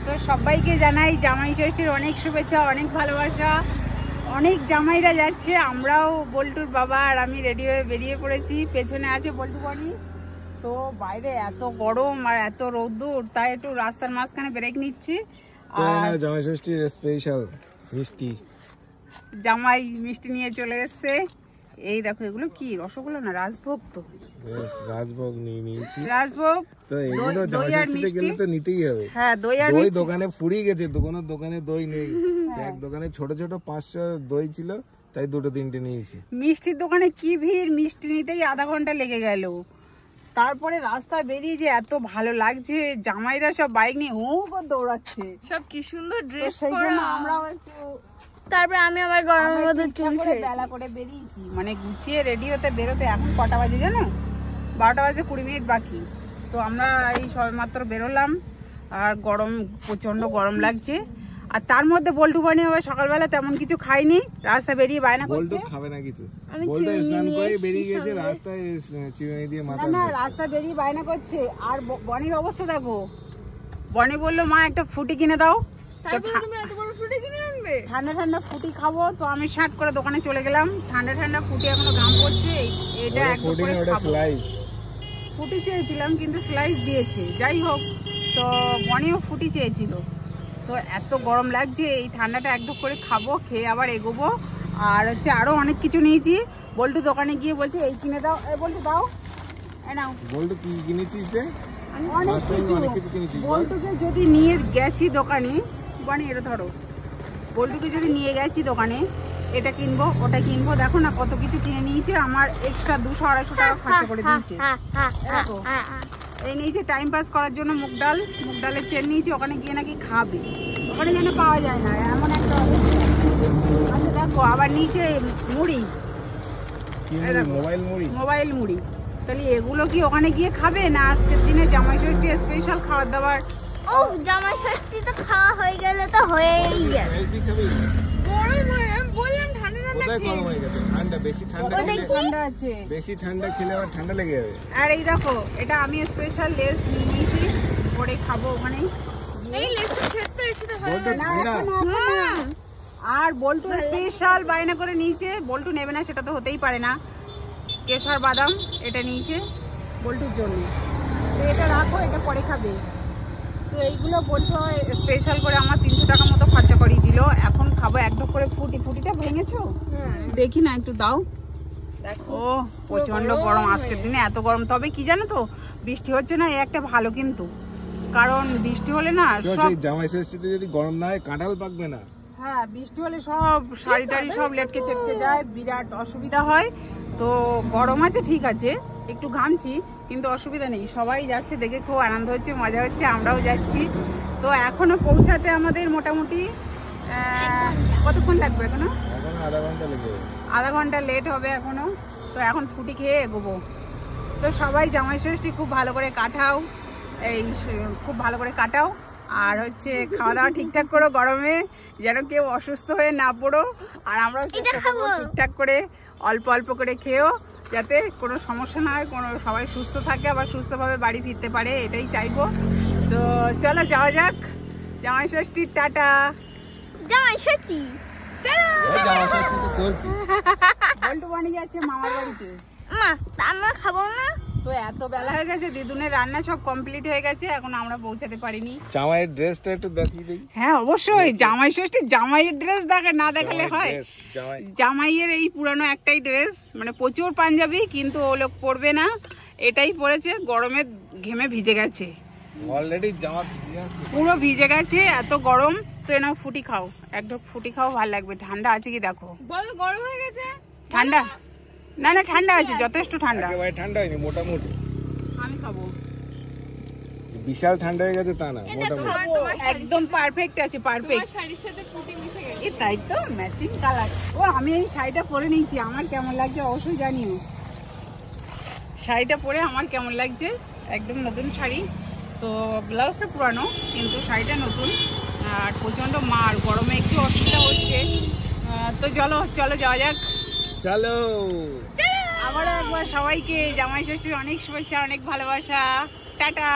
তো সবাইকে জানাই জামাই ষষ্ঠীর অনেক শুভেচ্ছা, অনেক ভালোবাসা। অনেক জামাইরা যাচ্ছে, আমরাও বল্টুর বাবা আর আমি রেডি হয়ে বেরিয়ে পড়েছি। পেছনে আছে বল্টু বাড়ি। তো বাইরে এত গরম আর এত রোদ্দুর, তাই একটু রাস্তার মাঝখানে ব্রেক নিচ্ছি। আর জামাই ষষ্ঠীর স্পেশাল মিষ্টি, জামাই মিষ্টি নিয়ে চলে এসছে। এই দেখো, এগুলো কি রসগোল্লা না রাজভোগ? তো রাজভোগ নিয়ে নিয়েছি। রাজভোগ তো এগুলো জামাই ষষ্ঠীতে গেলে তো নিতেই হবে। হ্যাঁ, দই আর দই দোকানে ফুরিয়ে গেছে, দোকানে দই নেই। এক দোকানে ছোট ছোট 500 দই ছিল, তাই দুটো তিনটে নিয়েছি। মিষ্টির দোকানে কি ভিড়, মিষ্টি নিতেই আধা ঘন্টা লেগে গেল। তারপরে রাস্তায় বেরিয়ে যে এত ভালো লাগছে, জামাইরা সব বাইক নিয়ে হু করে দৌড়াচ্ছে, সব কি সুন্দর ড্রেস সেই জন্য আমরাও একটু তারপরে আমি আমার গরমের মধ্যে চুল ছেড়ে বেলা করে বেরিয়েছি, মানে গুছিয়ে রেডি হতে বেরোতে। এখন কটা বাজে জানো? 12টা বাজে 20 মিনিট বাকি। তো আমরা এই সবেমাত্র বেরোলাম, আর গরম, প্রচন্ড গরম লাগছে। আর তার মধ্যে বল্টু বানি আবার সকালবেলা তেমন কিছু খাইনি, রাস্তায় বেরিয়ে বায়না করছে। বল্টু খাবে না কিছু, বল্টু স্নান করে বেরিয়ে গেছে, রাস্তায় চিরুনি দিয়ে মাথা না রাস্তায় বেরিয়ে বায়না করছে। আর বনির অবস্থা দেখো, বনি বললো মা একটা ফুটি কিনে দাও। ঠান্ডা ঠান্ডা ফুটি খাবো, তো আমি শার্ট করে দোকানে চলে গেলাম। ঠান্ডা ঠান্ডা ফুটি এখনো ঘাম পড়ছে, এটা একটু করে খাবো। ফুটি চেয়েছিলাম কিন্তু স্লাইস দিয়েছে, যাই হোক। তো বনিও ফুটি চেয়েছিল। তো এত গরম লাগছে, এই ঠান্ডাটা একটু করে খাবো, খেয়ে আবার এগোবো। আর হচ্ছে আরো অনেক কিছু নিয়েছি। বল্টু দোকানে গিয়ে বলছে এই কিনে দাও, বল্টু দাও, নাও। বল্টু কি কিনেছিস রে? অনেক কিছু কিনেছিস। বল্টুকে যদি নিয়ে গেছি দোকানে, বনি এটা ধরো, বল্টুকে যদি নিয়ে গেছি দোকানে, এটা কিনবো ওটা কিনবো, দেখো না কত কিছু কিনে নিয়েছে। আমার এক্সট্রা 200-250 টাকা খরচা করে দিয়েছে। এই নিয়েছে টাইম পাস করার জন্য মুগ ডালের চেন নিয়েছি, ওখানে গিয়ে নাকি খাবে, ওখানে যেন পাওয়া যায় না এমন একটা অবস্থা। আচ্ছা দেখো, আবার নিচে মুড়ি, মোবাইল মুড়ি। তাহলে এগুলো কি ওখানে গিয়ে খাবে না আজকের দিনে জামাই ষষ্ঠী স্পেশাল খাবার দাবার? ও জামাই ষষ্ঠী তো খাওয়া হয়ে গেলে তো হয়েই গেল। বেশি ঠান্ডা খেলে আবার ঠান্ডা লেগে যাবে। আর এই দেখো, এটা আমি স্পেশাল লেস নিয়ে নিয়েছি, পরে খাবো ওখানে। আর বল্টু স্পেশাল বায়না করে নিয়েছে, বল্টু নেবে না সেটা তো হতেই পারে না, কেশর বাদাম এটা নিয়েছে বল্টুর জন্য। তো এটা রাখো, এটা পরে খাবে। তো এইগুলো বলছো স্পেশাল করে আমার 300 টাকা মতো খরচা করিয়ে দিল। এখন খাবো এক ঢোক করে ফুটিটা ভেঙেছো? দেখি না, একটু দাও। ও প্রচন্ড গরম আজকের দিনে, এত গরম। তবে কি জানো তো, বৃষ্টি হচ্ছে না, এই একটা ভালো। কিন্তু কারণ বৃষ্টি হলে না সব জামাই ষষ্ঠীতে যদি গরম না হয় কাঁঠাল পাকবে না। হ্যাঁ, বৃষ্টি হলে সব শাড়ি টাড়ি সব লেটকে চেটকে যায়, বিরাট অসুবিধা হয়। তো গরম আছে ঠিক আছে, একটু ঘামছি, কিন্তু অসুবিধা নেই। সবাই যাচ্ছে দেখে খুব আনন্দ হচ্ছে, মজা হচ্ছে, আমরাও যাচ্ছি। তো এখনো পৌঁছাতে আমাদের মোটামুটি কতক্ষণ লাগবে? এখনো আধা ঘন্টা লেট হবে এখনো। তো এখন ফুটি খেয়ে এগোবো। তো সবাই জামাই ষষ্ঠী খুব ভালো করে কাটাও, খুব ভালো করে কাটাও। আর হচ্ছে খাওয়া দাওয়া ঠিকঠাক করো, গরমে যেন কেউ অসুস্থ হয়ে না পড়ো। আর আমরাও ঠিকঠাক করে অল্প অল্প করে খেয়েও, যাতে কোনো সমস্যা না হয়, সবাই সুস্থ থাকে, আবার সুস্থভাবে বাড়ি ফিরতে পারে, এটাই চাইবো। তো চলো যাওয়া যাক জামাই ষষ্ঠীর। টাটা জামাই ষষ্ঠী, বল্টু বানি যাচ্ছে মামার বাড়িতে। আমরা খাবো না তো, এত বেলা হয়ে গেছে, দিদুনের রান্না সব কমপ্লিট হয়ে গেছে, এখন আমরা পৌঁছাতে পারিনি। জামাইয়ের ড্রেসটা একটু দেখিয়ে দিই। হ্যাঁ অবশ্যই, জামাই ষষ্ঠী জামাইয়ের ড্রেস না দেখালে হয়? জামাইয়ের এই পুরানো একটাই ড্রেস, মানে প্রচুর পাঞ্জাবি, কিন্তু ও লোক পরবে না, এটাই পরেছে। গরমে ঘেমে ভিজে গেছে অলরেডি, জামা পুরো ভিজে গেছে, এত গরম। তো এনাও ফুটি খাও, এক ঢোক ফুটি খাও, ভালো লাগবে। ঠান্ডা আছে কি দেখো? গরম হয়ে গেছে? ঠান্ডা না, ঠান্ডা আছে, যথেষ্ট ঠান্ডা। ঠান্ডা হয়নি, মোটামুটি। আমি খাবো। বিশাল ঠান্ডা হয়ে গেছে তা না, মোটামুটি একদম পারফেক্ট আছে, পারফেক্ট। তাই তো, ম্যাচিং কালার। ও আমি এই শাড়িটা পরে নিয়েছি, আমার কেমন লাগছে অবশ্যই জানিও। শাড়িটা পরে আমার কেমন লাগছে, একদম নতুন শাড়ি। তো ব্লাউজটা পুরানো, কিন্তু শাড়িটা নতুন। আর প্রচন্ড মার গরমে একটু অসুবিধা হচ্ছে। তো চলো যাওয়া যাক। চলো আবারও একবার সবাইকে জামাই ষষ্ঠীর অনেক শুভেচ্ছা, অনেক ভালোবাসা। টাটা।